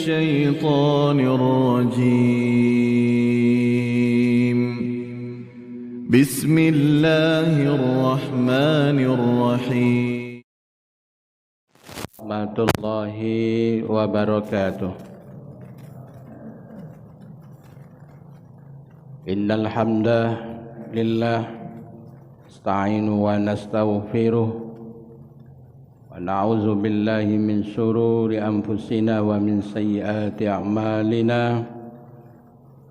الشيطان الرجيم. بسم الله الرحمن الرحيم. Warahmatullahi wabarakatuh. Innal hamdalillah nasta'inu wa nastaghfiruh wa na'udzu billahi min shururi anfusina wa min sayyiati a'malina.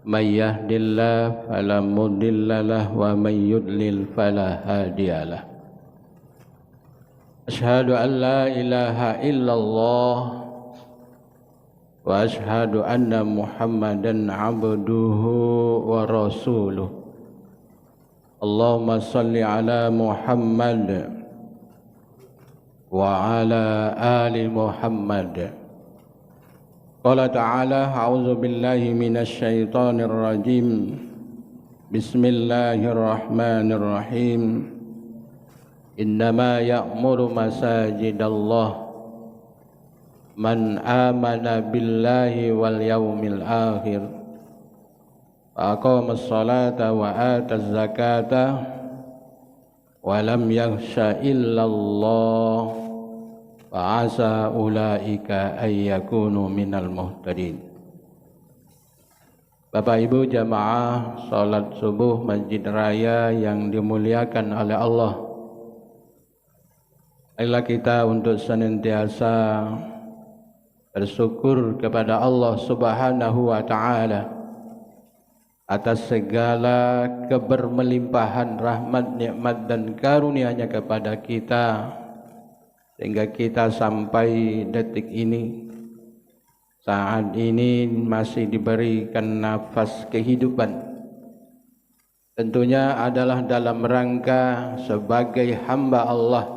May yahdihillahu fala mudilla lahu wa may yudlil fala hadiyalah. Asyhadu an la ilaha illallah wa asyhadu anna Muhammadan abduhu wa rasuluh. Allahumma salli ala Muhammad wa ala ali Muhammad. Qala ta'ala a'udzu billahi minasy syaithanir rajim. Bismillahirrahmanirrahim. Innama ya'muru masajidallah man amana billahi wal yawmil akhir wa aqama as-salata wa ata az-zakata wa lam yakhsha illallah fa asa ulaika ay yakunu minal muhtadin. Bapak Ibu jamaah salat subuh Masjid Raya yang dimuliakan oleh Allah, marilah kita untuk senantiasa bersyukur kepada Allah Subhanahu wa Ta'ala atas segala kebermelimpahan rahmat, nikmat dan karunia-Nya kepada kita, sehingga kita sampai detik ini, saat ini masih diberikan nafas kehidupan. Tentunya adalah dalam rangka sebagai hamba Allah,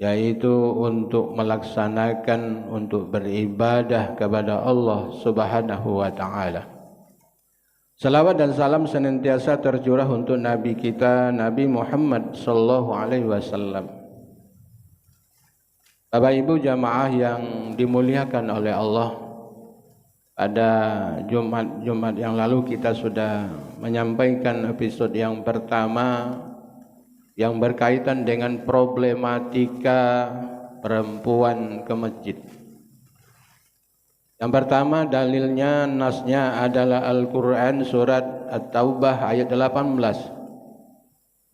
yaitu untuk melaksanakan, untuk beribadah kepada Allah Subhanahu wa Ta'ala. Salawat dan salam senantiasa tercurah untuk Nabi kita, Nabi Muhammad sallallahu alaihi wasallam. Bapak Ibu jamaah yang dimuliakan oleh Allah, pada Jumat yang lalu kita sudah menyampaikan episode yang pertama yang berkaitan dengan problematika perempuan ke masjid. Yang pertama dalilnya, nasnya adalah Al-Quran surat At-Taubah ayat 18,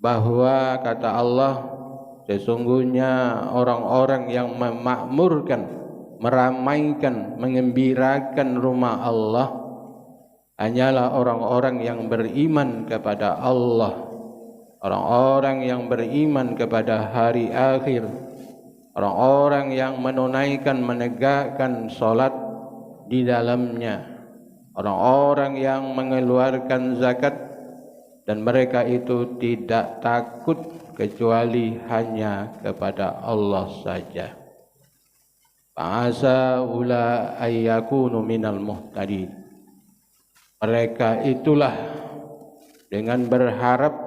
bahwa kata Allah, sesungguhnya orang-orang yang memakmurkan, meramaikan, mengembirakan rumah Allah hanyalah orang-orang yang beriman kepada Allah, orang-orang yang beriman kepada hari akhir, orang-orang yang menunaikan, menegakkan salat di dalamnya, orang-orang yang mengeluarkan zakat, dan mereka itu tidak takut kecuali hanya kepada Allah saja. Fa'asa ula ayyakunu minal muhtadin. Mereka itulah dengan berharap,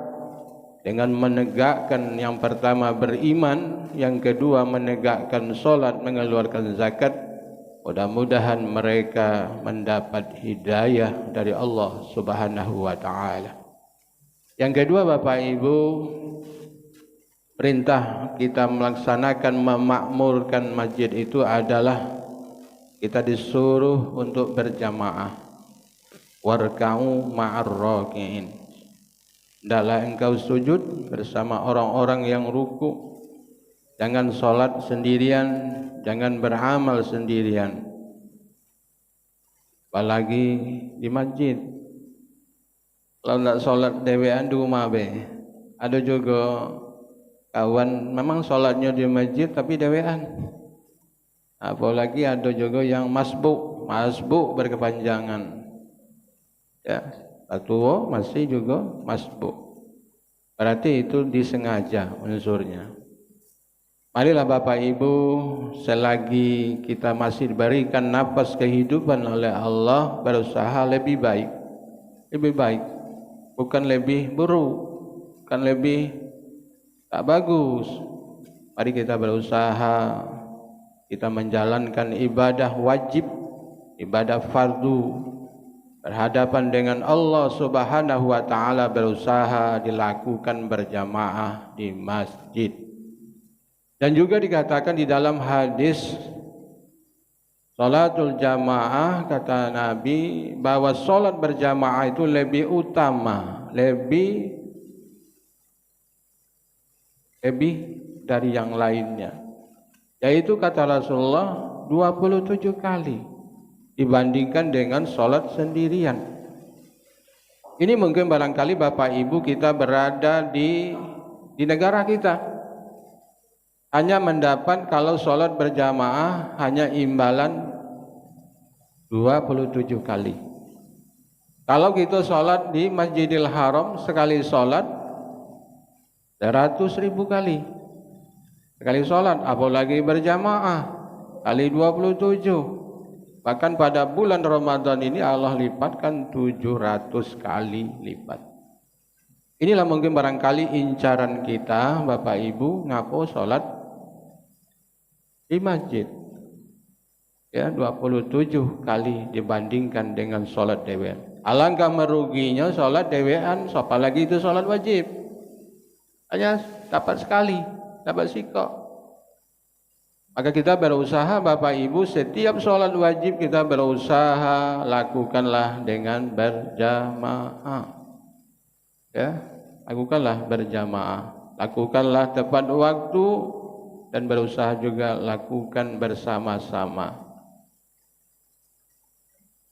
dengan menegakkan yang pertama beriman, yang kedua menegakkan salat, mengeluarkan zakat, mudah-mudahan mereka mendapat hidayah dari Allah Subhanahu wa Ta'ala. Yang kedua Bapak Ibu, perintah kita melaksanakan, memakmurkan masjid itu adalah kita disuruh untuk berjamaah. Warka'u ma'ar raki'in. Hendaklah engkau sujud bersama orang-orang yang ruku. Jangan sholat sendirian, jangan beramal sendirian, apalagi di masjid. Kalau tidak sholat dewean di rumah be. Ada juga kawan memang sholatnya di masjid tapi dewean. Apalagi ada juga yang masbuk berkepanjangan. Ya, tua masih juga masbuk. Berarti itu disengaja unsurnya. Marilah Bapak Ibu, selagi kita masih diberikan nafas kehidupan oleh Allah, berusaha lebih baik. Lebih baik, bukan lebih buruk, bukan lebih tak bagus. Mari kita berusaha, kita menjalankan ibadah wajib, ibadah fardu, berhadapan dengan Allah Subhanahu wa taala, berusaha dilakukan berjamaah di masjid. Dan juga dikatakan di dalam hadis salatul jamaah, kata Nabi bahwa salat berjamaah itu lebih utama, lebih dari yang lainnya. Yaitu kata Rasulullah 27 kali dibandingkan dengan sholat sendirian. Ini mungkin barangkali Bapak Ibu kita berada di negara kita, hanya mendapat kalau sholat berjamaah hanya imbalan 27 kali. Kalau kita sholat di Masjidil Haram, sekali sholat 100.000 kali. Sekali sholat, apalagi berjamaah kali 27. Bahkan pada bulan Ramadan ini Allah lipatkan 700 kali lipat. Inilah mungkin barangkali incaran kita Bapak Ibu ngaku sholat di masjid. Ya, 27 kali dibandingkan dengan sholat dewean. Alangkah meruginya sholat dewean, apalagi itu sholat wajib. Hanya dapat sekali, dapat sikok. Maka kita berusaha Bapak Ibu, setiap sholat wajib kita berusaha lakukanlah dengan berjamaah. Ya, lakukanlah berjamaah, lakukanlah tepat waktu, dan berusaha juga lakukan bersama-sama.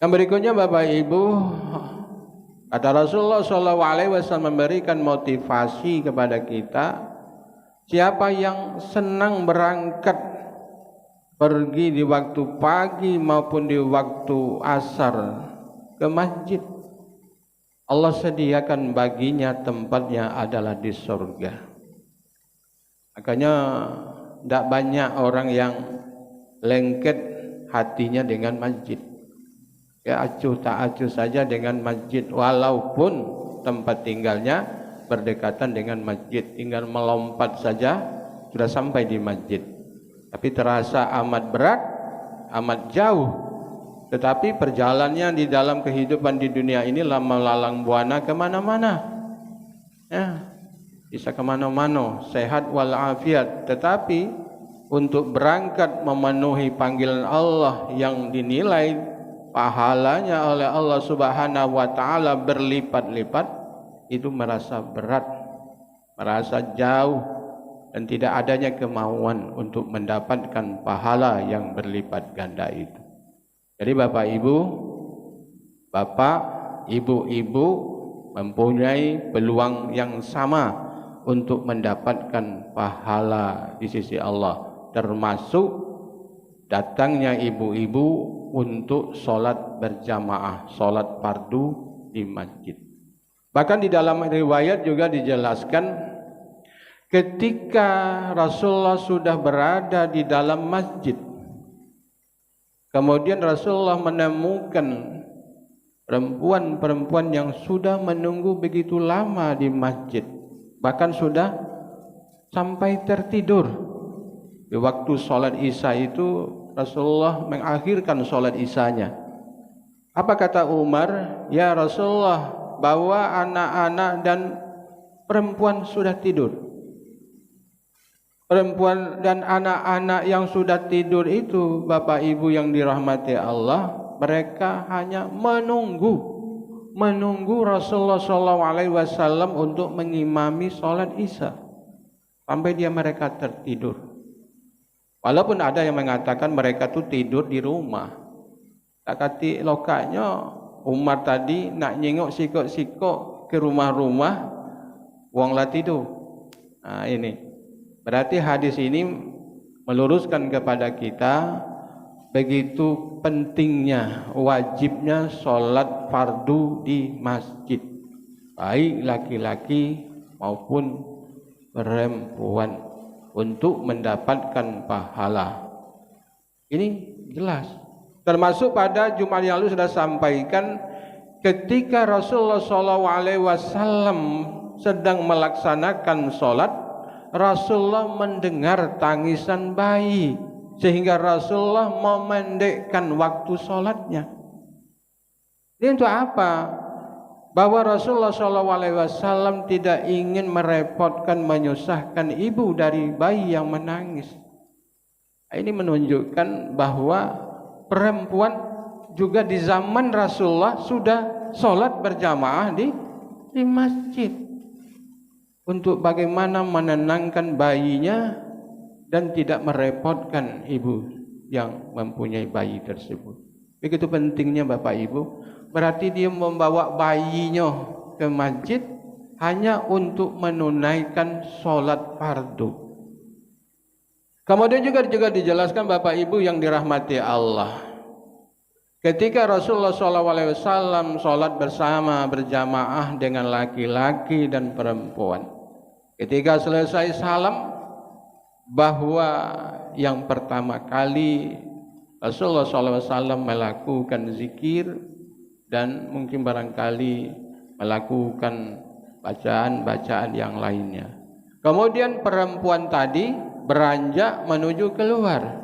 Yang berikutnya Bapak Ibu, kata Rasulullah SAW memberikan motivasi kepada kita, siapa yang senang berangkat pergi di waktu pagi maupun di waktu asar ke masjid, Allah sediakan baginya tempatnya adalah di surga. Makanya tidak banyak orang yang lengket hatinya dengan masjid. Ya, acuh tak acuh saja dengan masjid, walaupun tempat tinggalnya berdekatan dengan masjid, tinggal melompat saja sudah sampai di masjid. Tapi terasa amat berat, amat jauh. Tetapi perjalanannya di dalam kehidupan di dunia ini melalang buana kemana-mana. Ya, bisa kemana-mana, sehat walafiat. Tetapi untuk berangkat memenuhi panggilan Allah yang dinilai pahalanya oleh Allah Subhanahu wa taala berlipat-lipat, itu merasa berat, merasa jauh, dan tidak adanya kemauan untuk mendapatkan pahala yang berlipat ganda itu. Jadi Bapak Ibu, Bapak, Ibu-ibu mempunyai peluang yang sama untuk mendapatkan pahala di sisi Allah, termasuk datangnya ibu-ibu untuk sholat berjamaah, sholat fardu di masjid. Bahkan di dalam riwayat juga dijelaskan, ketika Rasulullah sudah berada di dalam masjid, kemudian Rasulullah menemukan perempuan-perempuan yang sudah menunggu begitu lama di masjid, bahkan sudah sampai tertidur. Di waktu sholat isya itu Rasulullah mengakhirkan sholat isyanya. Apa kata Umar? Ya Rasulullah, bawa anak-anak dan perempuan sudah tidur. Perempuan dan anak-anak yang sudah tidur itu, Bapak Ibu yang dirahmati Allah, mereka hanya menunggu Rasulullah SAW untuk mengimami sholat isya sampai mereka tertidur. Walaupun ada yang mengatakan mereka itu tidur di rumah. Tak kati lokanya Umar tadi nak nyengok sikok-sikok ke rumah-rumah, wong lah tidur. Nah ini berarti hadis ini meluruskan kepada kita begitu pentingnya, wajibnya sholat fardu di masjid, baik laki-laki maupun perempuan, untuk mendapatkan pahala. Ini jelas. Termasuk pada Jumat yang lalu sudah sampaikan, ketika Rasulullah SAW sedang melaksanakan sholat, Rasulullah mendengar tangisan bayi sehingga Rasulullah memendekkan waktu sholatnya. Ini untuk apa? Bahwa Rasulullah SAW tidak ingin merepotkan, menyusahkan ibu dari bayi yang menangis. Ini menunjukkan bahwa perempuan juga di zaman Rasulullah sudah sholat berjamaah di masjid untuk bagaimana menenangkan bayinya dan tidak merepotkan ibu yang mempunyai bayi tersebut. Begitu pentingnya Bapak Ibu. Berarti dia membawa bayinya ke masjid hanya untuk menunaikan sholat fardu. Kemudian juga dijelaskan Bapak Ibu yang dirahmati Allah. Ketika Rasulullah SAW sholat bersama berjamaah dengan laki-laki dan perempuan. Ketika selesai salam, bahwa yang pertama kali Rasulullah SAW melakukan zikir dan mungkin barangkali melakukan bacaan-bacaan yang lainnya. Kemudian perempuan tadi beranjak menuju keluar.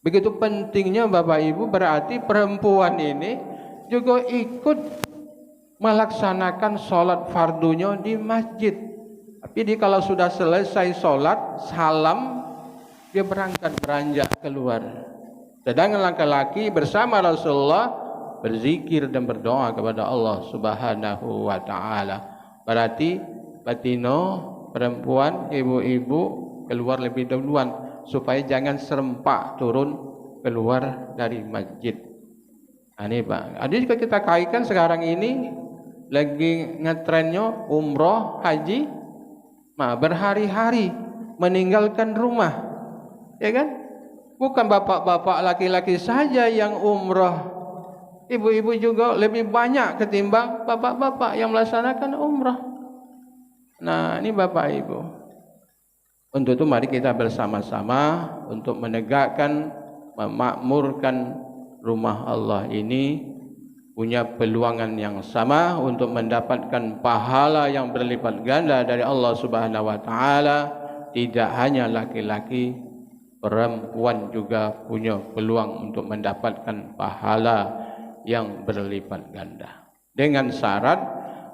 Begitu pentingnya Bapak Ibu, berarti perempuan ini juga ikut melaksanakan sholat fardunya di masjid. Tapi kalau sudah selesai sholat, salam, dia beranjak keluar. Sedangkan laki-laki bersama Rasulullah berzikir dan berdoa kepada Allah Subhanahu wa taala. Berarti batino perempuan, ibu-ibu keluar lebih duluan supaya jangan serempak turun keluar dari masjid. Ini Pak. Ada juga kita kaitkan sekarang ini lagi ngetrennya umroh, haji, berhari-hari meninggalkan rumah, ya kan? Bukan bapak-bapak laki-laki saja yang umroh. Ibu-ibu juga lebih banyak ketimbang bapak-bapak yang melaksanakan umrah. Nah, ini Bapak Ibu. Untuk itu mari kita bersama-sama untuk menegakkan, memakmurkan rumah Allah ini punya peluangan yang sama untuk mendapatkan pahala yang berlipat ganda dari Allah Subhanahu wa taala. Tidak hanya laki-laki, perempuan juga punya peluang untuk mendapatkan pahala yang berlipat ganda. Dengan syarat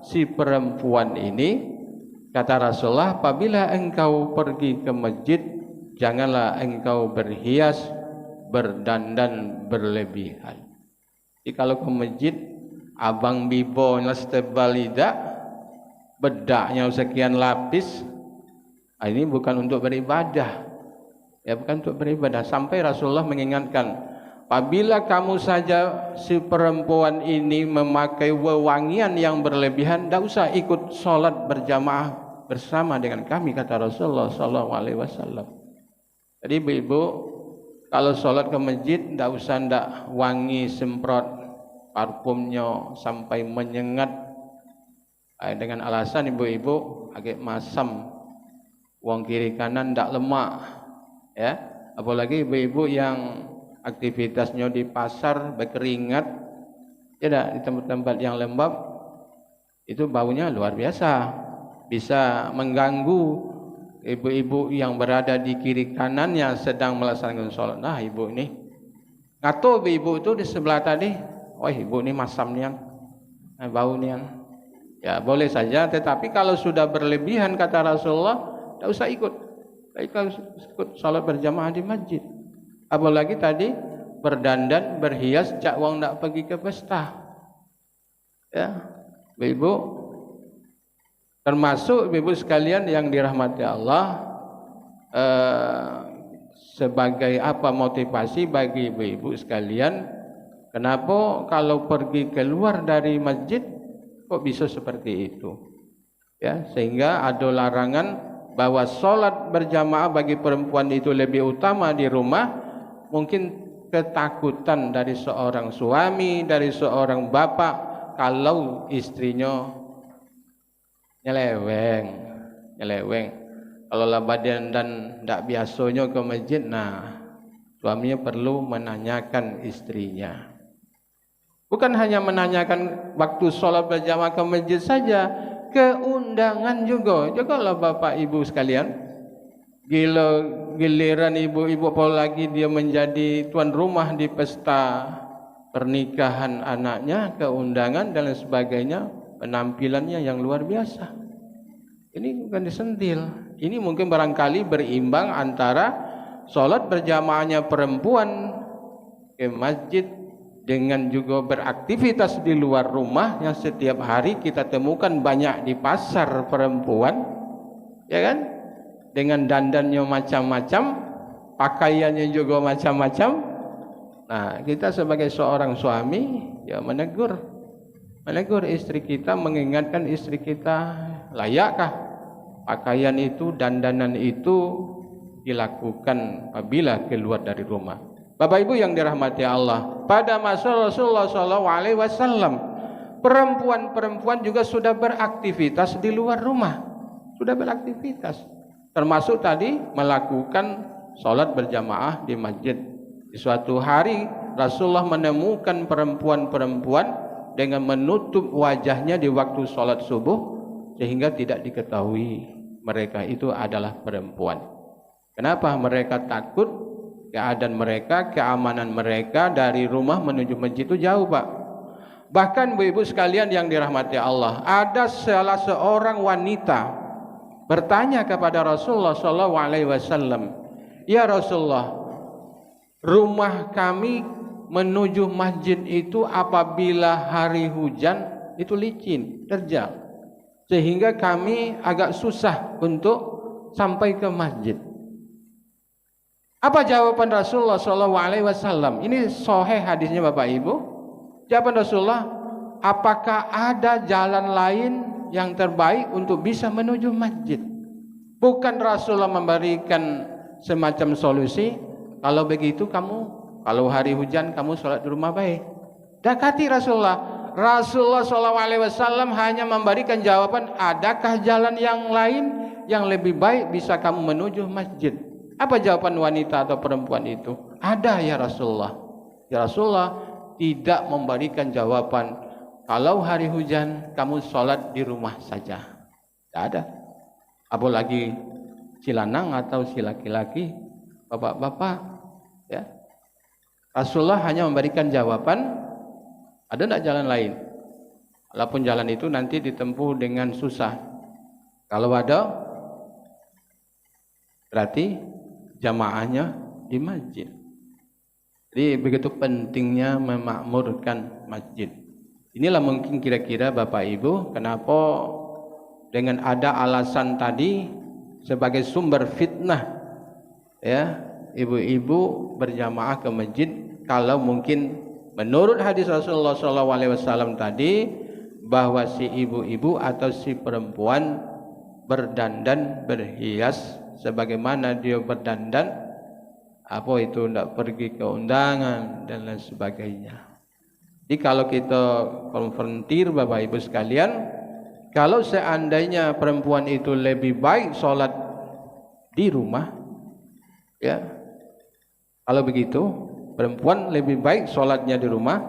si perempuan ini, kata Rasulullah, apabila engkau pergi ke masjid, janganlah engkau berhias, berdandan berlebihan. Jadi kalau ke masjid, abang bibonya setebal lidah, bedaknya sekian lapis, ini bukan untuk beribadah. Ya, bukan untuk beribadah. Sampai Rasulullah mengingatkan, apabila kamu saja si perempuan ini memakai wewangian yang berlebihan, tidak usah ikut sholat berjamaah bersama dengan kami, kata Rasulullah SAW. Jadi ibu-ibu kalau sholat ke masjid, tidak usah wangi semprot parfumnya sampai menyengat, dengan alasan ibu-ibu agak masam, wong kiri kanan tidak lemak, ya. Apalagi ibu-ibu yang aktivitasnya di pasar berkeringat, tidak di tempat-tempat yang lembab, itu baunya luar biasa, bisa mengganggu ibu-ibu yang berada di kiri kanan yang sedang melaksanakan sholat. Nah, ibu ini ngato ibu itu di sebelah tadi, wah ibu ini masam nian, bau nian. Ya boleh saja, tetapi kalau sudah berlebihan, kata Rasulullah, tidak usah ikut sholat berjamaah di masjid. Apalagi tadi berdandan, berhias, cak wong nak pergi ke pesta. Ya, ibu, termasuk ibu sekalian yang dirahmati Allah, sebagai apa motivasi bagi ibu-ibu sekalian, kenapa kalau pergi keluar dari masjid kok bisa seperti itu? Ya, sehingga ada larangan bahwa sholat berjamaah bagi perempuan itu lebih utama di rumah. Mungkin ketakutan dari seorang suami, dari seorang bapak, kalau istrinya nyeleweng. Kalau badan dan tidak biasanya ke masjid, nah suaminya perlu menanyakan istrinya. Bukan hanya menanyakan waktu sholat berjamaah ke masjid saja, keundangan juga. Jagalah bapak ibu sekalian, Giliran ibu-ibu apalagi dia menjadi tuan rumah di pesta pernikahan anaknya, keundangan dan lain sebagainya, penampilannya yang luar biasa. Ini bukan disentil. Ini mungkin barangkali berimbang antara sholat berjamaahnya perempuan ke masjid dengan juga beraktivitas di luar rumah yang setiap hari kita temukan banyak di pasar perempuan, ya kan? Dengan dandannya macam-macam, pakaiannya juga macam-macam. Nah, kita sebagai seorang suami ya menegur istri kita, mengingatkan istri kita, layakkah pakaian itu, dandanan itu dilakukan apabila keluar dari rumah. Bapak Ibu yang dirahmati Allah, pada masa Rasulullah SAW, perempuan-perempuan juga sudah beraktivitas di luar rumah, sudah beraktivitas. Termasuk tadi melakukan sholat berjamaah di masjid. Di suatu hari Rasulullah menemukan perempuan-perempuan dengan menutup wajahnya di waktu sholat subuh sehingga tidak diketahui mereka itu adalah perempuan. Kenapa? Mereka takut keadaan mereka, keamanan mereka dari rumah menuju masjid itu jauh, Pak. Bahkan ibu-ibu sekalian yang dirahmati Allah, ada salah seorang wanita bertanya kepada Rasulullah SAW, "Ya Rasulullah, rumah kami menuju masjid itu apabila hari hujan itu licin, terjal, sehingga kami agak susah untuk sampai ke masjid." Apa jawaban Rasulullah SAW? Ini sahih hadisnya Bapak Ibu. Jawaban Rasulullah, apakah ada jalan lain yang terbaik untuk bisa menuju masjid? Bukan Rasulullah memberikan semacam solusi, kalau begitu kamu, kalau hari hujan kamu sholat di rumah baik. Dekati Rasulullah SAW hanya memberikan jawaban, adakah jalan yang lain yang lebih baik bisa kamu menuju masjid? Apa jawaban wanita atau perempuan itu? Ada ya Rasulullah. Ya Rasulullah tidak memberikan jawaban, kalau hari hujan kamu sholat di rumah saja. Tidak ada. Apalagi si lanang atau si laki-laki, bapak-bapak, ya. Rasulullah hanya memberikan jawaban, ada tidak jalan lain? Walaupun jalan itu nanti ditempuh dengan susah. Kalau ada, berarti jamaahnya di masjid. Jadi begitu pentingnya memakmurkan masjid. Inilah mungkin kira-kira Bapak Ibu kenapa dengan ada alasan tadi sebagai sumber fitnah, ya, ibu-ibu berjamaah ke masjid kalau mungkin menurut hadis Rasulullah SAW tadi bahwa si ibu-ibu atau si perempuan berdandan berhias sebagaimana dia berdandan apa itu tidak pergi ke undangan dan lain sebagainya. Jadi kalau kita konfrontir Bapak Ibu sekalian, kalau seandainya perempuan itu lebih baik sholat di rumah, ya, kalau begitu perempuan lebih baik sholatnya di rumah,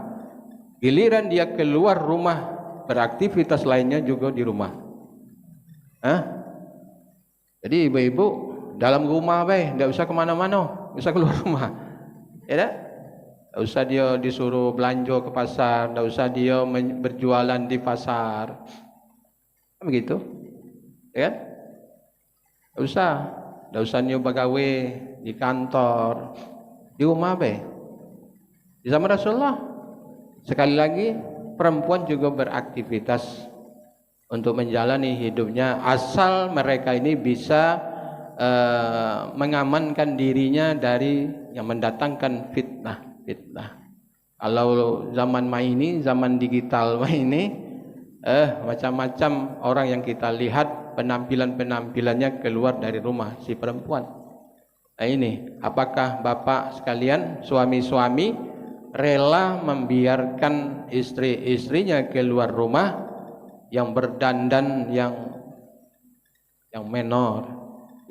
giliran dia keluar rumah beraktivitas lainnya juga di rumah. Jadi ibu-ibu dalam rumah tidak usah kemana-mana, bisa keluar rumah, ya tak? Tidak usah dia disuruh belanja ke pasar, tidak usah dia berjualan di pasar. Begitu, ya? Tidak usah nyoba gawe di kantor, di rumah Di zaman Rasulullah, sekali lagi perempuan juga beraktivitas untuk menjalani hidupnya asal mereka ini bisa mengamankan dirinya dari yang mendatangkan fitnah. Kalau zaman ini, zaman digital ini, macam-macam orang yang kita lihat penampilannya keluar dari rumah si perempuan. Nah ini, apakah bapak sekalian, suami-suami rela membiarkan istri-istrinya keluar rumah yang berdandan yang menor,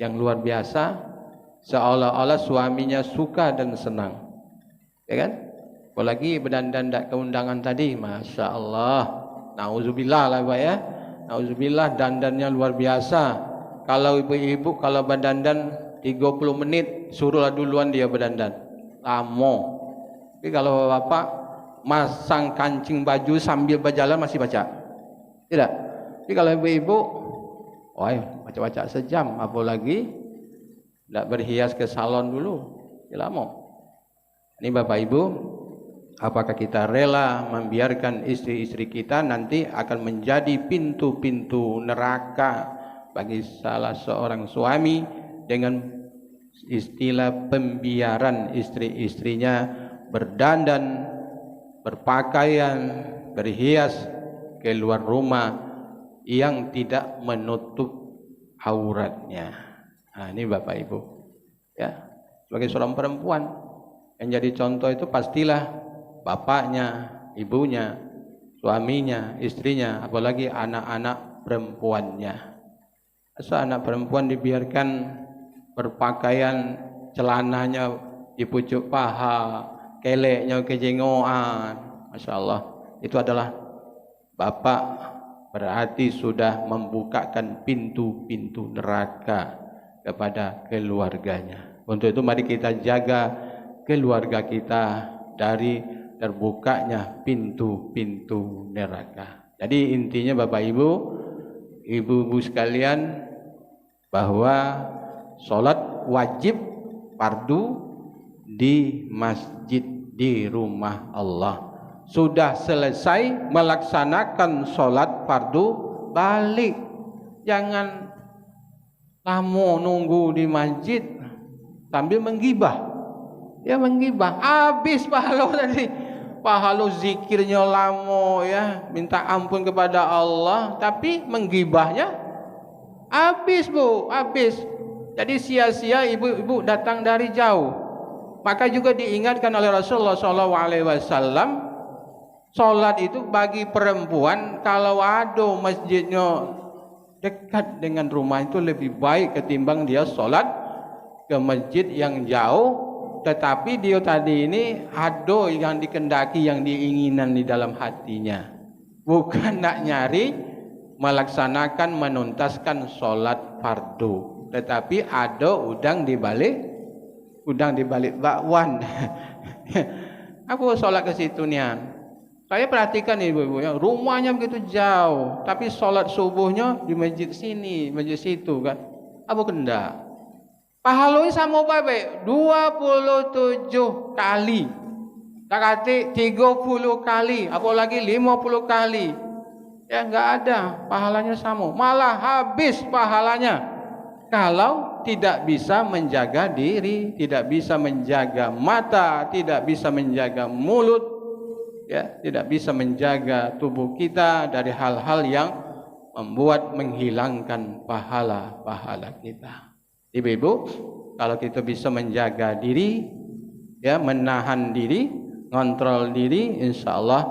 yang luar biasa, seolah-olah suaminya suka dan senang, ya kan? Apalagi berdandan tak keundangan tadi, masya Allah, nauzubillah lah Pak ya, nauzubillah, dandannya luar biasa. Kalau ibu-ibu kalau berdandan 30 menit suruhlah duluan dia berdandan. Lama. Tapi kalau bapak masang kancing baju sambil berjalan masih baca. Tidak. Tapi kalau ibu-ibu, baca-baca sejam, apalagi tidak berhias ke salon dulu. Lama. Ini bapak ibu, apakah kita rela membiarkan istri-istri kita nanti akan menjadi pintu-pintu neraka bagi salah seorang suami dengan istilah pembiaran istri-istrinya berdandan, berpakaian, berhias keluar rumah yang tidak menutup auratnya. Nah, ini bapak ibu, ya, sebagai seorang perempuan yang jadi contoh itu pastilah bapaknya, ibunya, suaminya, istrinya, apalagi anak-anak perempuannya. Masa anak perempuan dibiarkan berpakaian celananya di pucuk paha, keleknya kejengoan, Masya Allah, itu adalah bapak berarti sudah membukakan pintu-pintu neraka kepada keluarganya. Untuk itu mari kita jaga keluarga kita dari terbukanya pintu-pintu neraka. Jadi intinya bapak ibu, ibu-ibu sekalian, bahwa sholat wajib fardu di masjid, di rumah Allah. Sudah selesai melaksanakan sholat fardu, balik. Jangan lama nunggu di masjid sambil menggibah. Ya menggibah, habis pahala tadi. Pahala zikirnya lama, ya, minta ampun kepada Allah, tapi menggibahnya habis, Bu, habis. Jadi sia-sia ibu-ibu datang dari jauh. Maka juga diingatkan oleh Rasulullah SAW, sholat itu bagi perempuan kalau ada masjidnya dekat dengan rumah itu lebih baik ketimbang dia sholat ke masjid yang jauh. Tetapi dia tadi ini ada yang dikendaki, yang diinginan di dalam hatinya, bukan nak nyari melaksanakan, menuntaskan sholat fardu, tetapi ada udang di balik bakwan. Aku sholat ke situ nian. Saya perhatikan ibu-ibu, ya, rumahnya begitu jauh, tapi sholat subuhnya di masjid sini, masjid situ kan. Apa kendak? Pahalanya sama baik, 27 kali. Tak kata 30 kali, apalagi 50 kali. Ya enggak ada, pahalanya sama. Malah habis pahalanya kalau tidak bisa menjaga diri, tidak bisa menjaga mata, tidak bisa menjaga mulut, ya, tidak bisa menjaga tubuh kita dari hal-hal yang membuat menghilangkan pahala-pahala kita. Ibu-ibu, kalau kita bisa menjaga diri, ya, menahan diri, ngontrol diri, insya Allah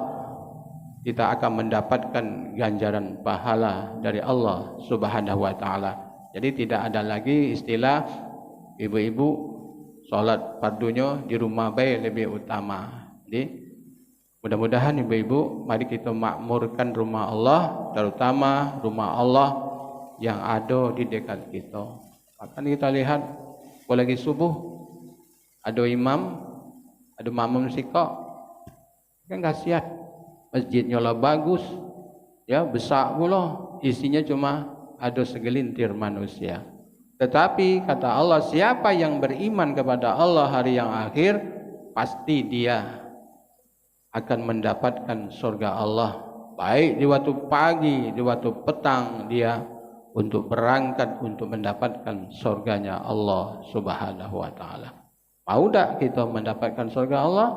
kita akan mendapatkan ganjaran pahala dari Allah Subhanahu wa Ta'ala. Jadi tidak ada lagi istilah ibu-ibu sholat fardunya di rumah baik lebih utama. Jadi mudah-mudahan ibu-ibu, mari kita makmurkan rumah Allah, terutama rumah Allah yang ada di dekat kita. Akan kita lihat, apalagi subuh, ada imam, ada makmum sikok, kan kasihan. Masjidnya lah bagus, ya, besar pula, isinya cuma ada segelintir manusia. Tetapi kata Allah, siapa yang beriman kepada Allah hari yang akhir, pasti dia akan mendapatkan surga Allah. Baik di waktu pagi, di waktu petang, dia untuk berangkat untuk mendapatkan surganya Allah Subhanahu wa Ta'ala. Mau tak kita mendapatkan surga Allah?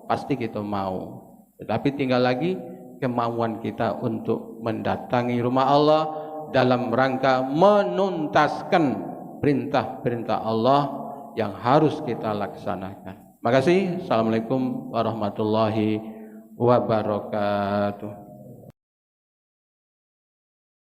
Pasti kita mau. Tetapi tinggal lagi kemauan kita untuk mendatangi rumah Allah dalam rangka menuntaskan perintah-perintah Allah yang harus kita laksanakan. Makasih. Assalamualaikum warahmatullahi wabarakatuh.